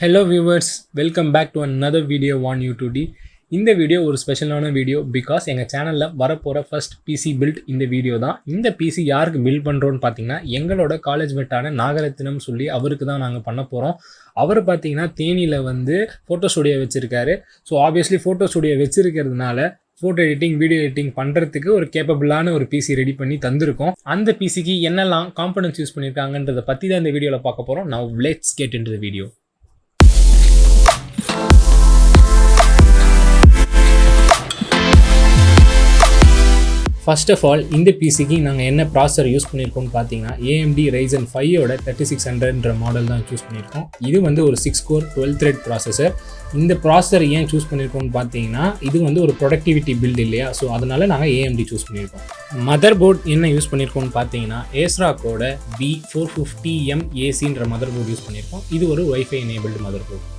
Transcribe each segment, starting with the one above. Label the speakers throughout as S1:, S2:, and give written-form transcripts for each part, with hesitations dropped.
S1: Hello viewers, welcome back to another video on U2D. இந்த video ஒரு ஸ்பெஷலான video because எங்கள் சேனலில் வரப்போகிற ஃபர்ஸ்ட் பிசி பில்ட் இந்த வீடியோ தான். இந்த பிசி யாருக்கு பில்ட் பண்ணுறோன்னு பார்த்தீங்கன்னா எங்களோட காலேஜ் மேட்டான நாகரத்தினம் சொல்லி அவருக்கு தான் நாங்கள் பண்ண போகிறோம். அவர் பார்த்தீங்கன்னா தேனியில் ஃபோட்டோ ஸ்டுடியோ வச்சுருக்காரு. ஸோ ஆப்வியஸ்லி ஃபோட்டோ ஸ்டுடியோ வச்சுருக்கிறதுனால ஃபோட்டோ எடிட்டிங் வீடியோ எடிட்டிங் பண்ணுறதுக்கு ஒரு கேப்பபிளான ஒரு பிசி ரெடி பண்ணி தந்திருக்கோம். அந்த பிசிக்கு என்னெல்லாம் காம்பனன்ட்ஸ் யூஸ் பண்ணியிருக்காங்கன்றதை பற்றி தான் இந்த வீடியோவில் பார்க்க போகிறோம். Now let's get into the video. First of all இந்த பிசிக்கு நாங்கள் என்ன ப்ராசஸர் யூஸ் பண்ணியிருக்கோம்னு பார்த்தீங்கன்னா AMD Ryzen 5ஓட 3600 மாடல் தான் சூஸ் பண்ணியிருக்கோம். இது ஒரு 6 கோர் 12 த்ரெட் ப்ராசஸர். இந்த ப்ராசஸர் ஏன் சூஸ் பண்ணியிருக்கோம்னு பார்த்தீங்கன்னா இது ஒரு ப்ரொடக்டிவிட்டி பில்ட் இல்லையா, ஸோ அதனால் நாங்கள் AMD சூஸ் பண்ணியிருக்கோம். மதர் போர்ட் என்ன யூஸ் பண்ணியிருக்கோம்னு பார்த்தீங்கன்னா ASRockோட B450M AC motherboard use பண்ணியிருக்கோம். இது ஒரு வைஃபை எனேபிள்டு மதர் போர்ட்.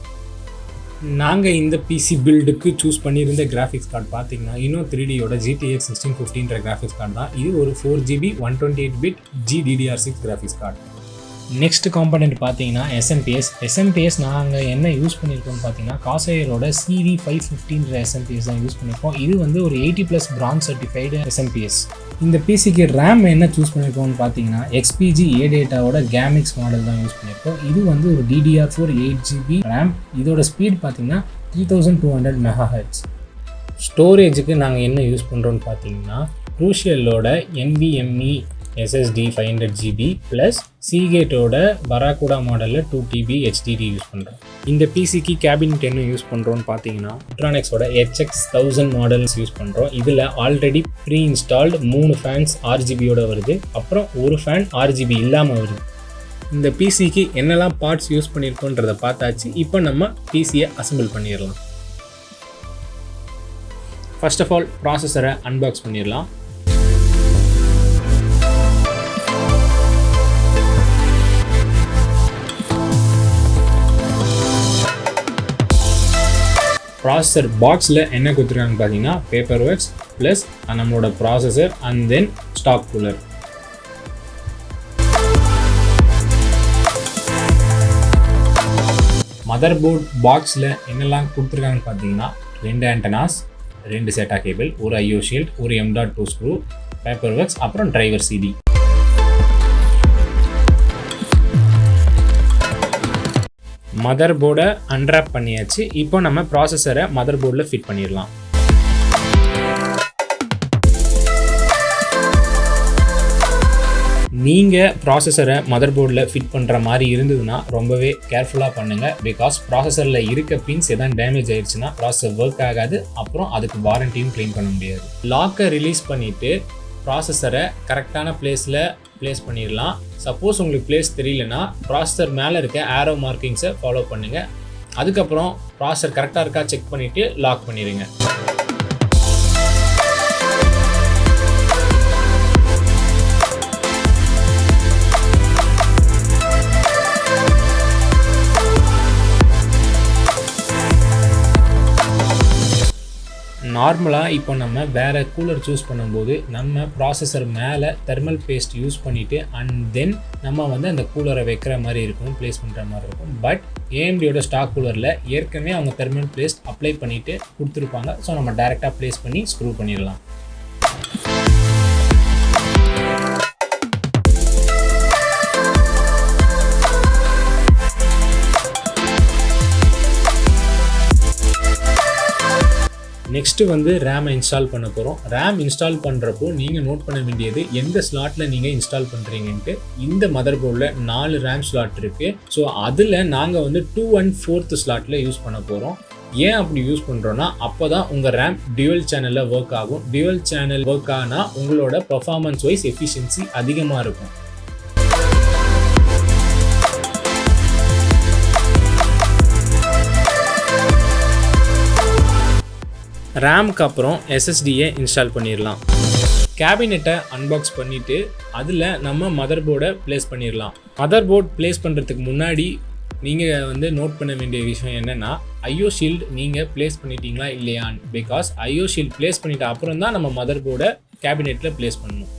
S1: நாங்கள் இந்த பிசி பில்டுக்கு சூஸ் பண்ணியிருந்த கிராஃபிக்ஸ் கார்டு பார்த்தீங்கன்னா இன்னும் 3Dயோட GTX 1650 கிராஃபிக்ஸ் கார்டு தான். இது ஒரு 4GB 128-bit GDDR6 graphics card. Next component பார்த்தீங்கன்னா SMPS நாங்கள் என்ன யூஸ் பண்ணியிருக்கோம்னு பார்த்தீங்கன்னா காசையரோட CV550 SMPS தான் யூஸ் பண்ணியிருக்கோம். இது ஒரு 80+ பிராண்ட் சர்டிஃபைடு SMPS. இந்த பிசிக்கு ரேம் என்ன சூஸ் பண்ணியிருக்கோம்னு பார்த்தீங்கன்னா XPG A-Dataவோட கேமிக்ஸ் மாடல் தான் யூஸ் பண்ணியிருக்கோம். இது ஒரு DDR4 8GB ரேம். இதோட ஸ்பீட் பார்த்தீங்கன்னா 3200 MHz. ஸ்டோரேஜுக்கு நாங்கள் என்ன யூஸ் பண்ணுறோன்னு பார்த்தீங்கன்னா Crucialோட NVMe SSD 500GB ப்ளஸ் Seagateோட Barracuda மாடலில் 2TB HDD யூஸ் பண்ணுறோம். இந்த பிசிக்கு கேபினெட் என்ன யூஸ் பண்ணுறோன்னு பார்த்தீங்கன்னா Ultronixோட HX 1000 மாடல்ஸ் யூஸ் பண்ணுறோம். இதில் ஆல்ரெடி ப்ரீ இன்ஸ்டால்டு 3 ஃபேன்ஸ் RGBயோட வருது, அப்புறம் ஒரு ஃபேன் RGB இல்லாமல் வருது. இந்த பிசிக்கு என்னெல்லாம் பார்ட்ஸ் யூஸ் பண்ணியிருக்கோன்றதை பார்த்தாச்சு. இப்போ நம்ம பிசியை அசம்பிள் பண்ணிடலாம். ஃபர்ஸ்ட் ஆஃப் ஆல் ப்ராசஸரை அன்பாக்ஸ் பண்ணிடலாம். ப்ராசஸர் பாக்ஸில் என்ன கொடுத்துருக்காங்கன்னு பார்த்தீங்கன்னா பேப்பர் ஒர்க்ஸ் ப்ளஸ் நம்மளோட processor and then stock cooler. Motherboard பாக்ஸில் என்னெல்லாம் கொடுத்துருக்காங்கன்னு பார்த்தீங்கன்னா 2 ஆண்டனாஸ், 2 சேட்டா கேபிள், ஒரு IO ஷீல்ட், ஒரு M.2 ஸ்க்ரூ, பேப்பர் ஒர்க்ஸ், அப்புறம் டிரைவர் CD. மதர் போர்டை அன்ராப் பண்ணியாச்சு. இப்போ நம்ம ப்ராசஸரை மதர் போர்டில் ஃபிட் பண்ணிடலாம். நீங்கள் ப்ராசஸரை மதர் போர்டில் ஃபிட் பண்ணுற மாதிரி இருந்ததுன்னா ரொம்பவே கேர்ஃபுல்லாக பண்ணுங்கள். பிகாஸ் ப்ராசஸரில் இருக்க பின்ஸ் எதாவது டேமேஜ் ஆயிடுச்சுன்னா ப்ராசஸர் ஒர்க் ஆகாது, அப்புறம் அதுக்கு வாரண்டியும் க்ளைம் பண்ண முடியாது. லாக்கை ரிலீஸ் பண்ணிவிட்டு ப்ராசஸரை கரெக்டான பிளேஸில் ப்ளேஸ் பண்ணிடலாம். சப்போஸ் உங்களுக்கு பிளேஸ் தெரியலனா ப்ராசஸர் மேலே இருக்க ஆரோ மார்க்கிங்ஸை ஃபாலோ பண்ணுங்கள். அதுக்கப்புறம் ப்ராசஸர் கரெக்டாக இருக்கா செக் பண்ணிவிட்டு லாக் பண்ணிடுங்க. நார்மலாக இப்போ நம்ம வேறு கூலர் சூஸ் பண்ணும்போது நம்ம ப்ராசஸர் மேலே தெர்மல் பேஸ்ட் யூஸ் பண்ணிவிட்டு அண்ட் தென் நம்ம அந்த கூலரை வைக்கிற மாதிரி இருக்கும், ப்ளேஸ் பண்ணுற மாதிரி இருக்கும். பட் AMDயோட ஸ்டாக் கூலரில் ஏற்கனவே அவங்க தெர்மல் பேஸ்ட் அப்ளை பண்ணிவிட்டு கொடுத்துருப்பாங்க. ஸோ நம்ம டைரெக்டாக ப்ளேஸ் பண்ணி ஸ்க்ரூ பண்ணிடலாம். நெக்ஸ்ட்டு ரேமை இன்ஸ்டால் பண்ண போகிறோம். ரேம் இன்ஸ்டால் பண்ணுறப்போ நீங்கள் நோட் பண்ண வேண்டியது எந்த ஸ்லாட்டில் நீங்கள் இன்ஸ்டால் பண்ணுறீங்கன்ட்டு. இந்த மதர் போர்டில் 4 ரேம் ஸ்லாட் இருக்குது. ஸோ அதில் நாங்கள் 2 1/4 ஸ்லாட்டில் யூஸ் பண்ண போகிறோம். ஏன் அப்படி யூஸ் பண்ணுறோன்னா அப்போ தான் உங்கள் ரேம் டியூவல் சேனலில் ஒர்க் ஆகும். டியூவல் சேனல் ஒர்க் ஆனால் உங்களோட பர்ஃபார்மன்ஸ் வைஸ் எஃபிஷியன்சி அதிகமாக இருக்கும். ரேமுக்கு அப்புறம் SSDயை இன்ஸ்டால் பண்ணிடலாம். கேபினெட்டை அன்பாக்ஸ் பண்ணிவிட்டு அதில் நம்ம மதர் போர்டை ப்ளேஸ் பண்ணிடலாம். மதர் போர்ட் ப்ளேஸ் பண்ணுறதுக்கு முன்னாடி நீங்கள் நோட் பண்ண வேண்டிய விஷயம் என்னென்னா IO ஷீல்டு நீங்கள் ப்ளேஸ் பண்ணிட்டீங்களா இல்லையான்னு. பிகாஸ் IO ஷீல்டு ப்ளேஸ் பண்ணிட்ட அப்புறம் தான் நம்ம மதர் போர்டை கேபினெட்டில் ப்ளேஸ் பண்ணணும்.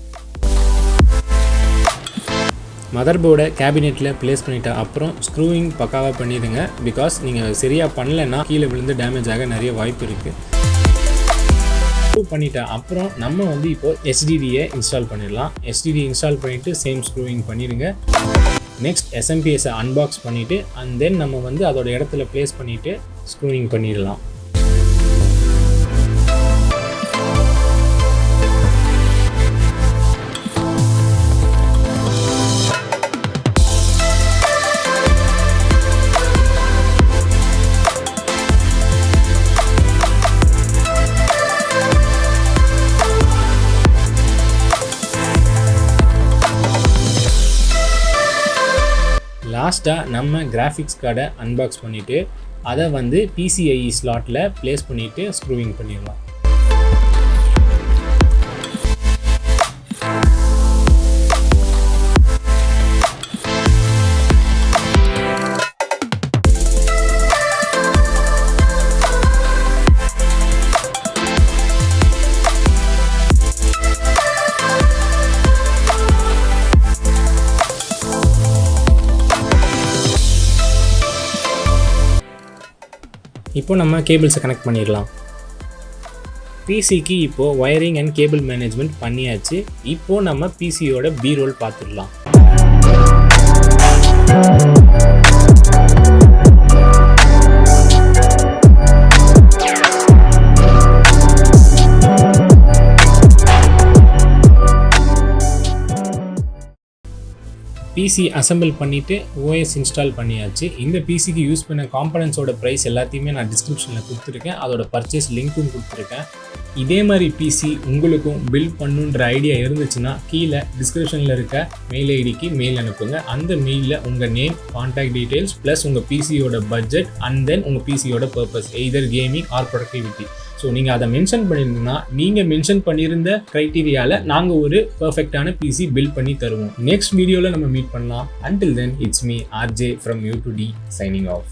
S1: மதர் போர்டை கேபினெட்டில் ப்ளேஸ் பண்ணிட்ட அப்புறம் ஸ்க்ரூவிங் பக்காவாக பண்ணிடுங்க. பிகாஸ் நீங்கள் சரியாக பண்ணலைன்னா கீழே விழுந்து டேமேஜ் ஆக நிறைய வாய்ப்பு இருக்குது. ஸ்க்ரூ பண்ணிட்ட அப்புறம் நம்ம வந்து இப்போ HDDயை இன்ஸ்டால் பண்ணிடலாம். HDD இன்ஸ்டால் பண்ணிவிட்டு சேம் ஸ்க்ரூவிங் பண்ணிடுங்க. நெக்ஸ்ட் SMPSஐ அன்பாக்ஸ் பண்ணிவிட்டு அண்ட் தென் நம்ம வந்து அதோட இடத்துல ப்ளேஸ் பண்ணிவிட்டு ஸ்க்ரூவிங் பண்ணிடலாம். லாஸ்ட்டாக நம்ம கிராஃபிக்ஸ் கார்டை அன்பாக்ஸ் பண்ணிவிட்டு அதை வந்து PCIe ஸ்லாட்டில் ப்ளேஸ் பண்ணிவிட்டு ஸ்க்ரூவிங் பண்ணிடலாம். இப்போ நம்ம கேபிள்ஸை கனெக்ட் பண்ணிடலாம். பிசிக்கு இப்போது வயரிங் அண்ட் கேபிள் மேனேஜ்மெண்ட் பண்ணியாச்சு. இப்போது நம்ம பிசியோட B-roll பார்த்துடலாம். பிசி அசம்பிள் பண்ணிவிட்டு OS இன்ஸ்டால் பண்ணியாச்சு. இந்த பிசிக்கு யூஸ் பண்ண காம்பனன்ட்ஸோட ப்ரைஸ் எல்லாத்தையுமே நான் டிஸ்கிரிப்ஷனில் கொடுத்துருக்கேன். அதோட பர்ச்சேஸ் லிங்க்கும் கொடுத்துருக்கேன். இதே மாதிரி பிசி உங்களுக்கும் பில்ட் பண்ணுன்ற ஐடியா இருந்துச்சுன்னா கீழே டிஸ்கிரிப்ஷனில் இருக்க மெயில் ஐடிக்கு மெயில் அனுப்புங்க. அந்த மெயிலில் உங்கள் நேம், கான்டாக்ட் டீட்டெயில்ஸ் ப்ளஸ் உங்கள் பிசியோட பட்ஜெட் அண்ட் தென் உங்கள் பிசியோட purpose either gaming or productivity. So நீங்கள் அதை மென்ஷன் பண்ணியிருந்தீங்கன்னா நீங்கள் மென்ஷன் பண்ணியிருந்த க்ரைட்டீரியாவில் நாங்கள் ஒரு பர்ஃபெக்டான பிசி பில்ட் பண்ணி தருவோம். நெக்ஸ்ட் வீடியோவில் நம்ம மீட் பண்ணலாம். Until then, it's me, RJ from U2D, signing off.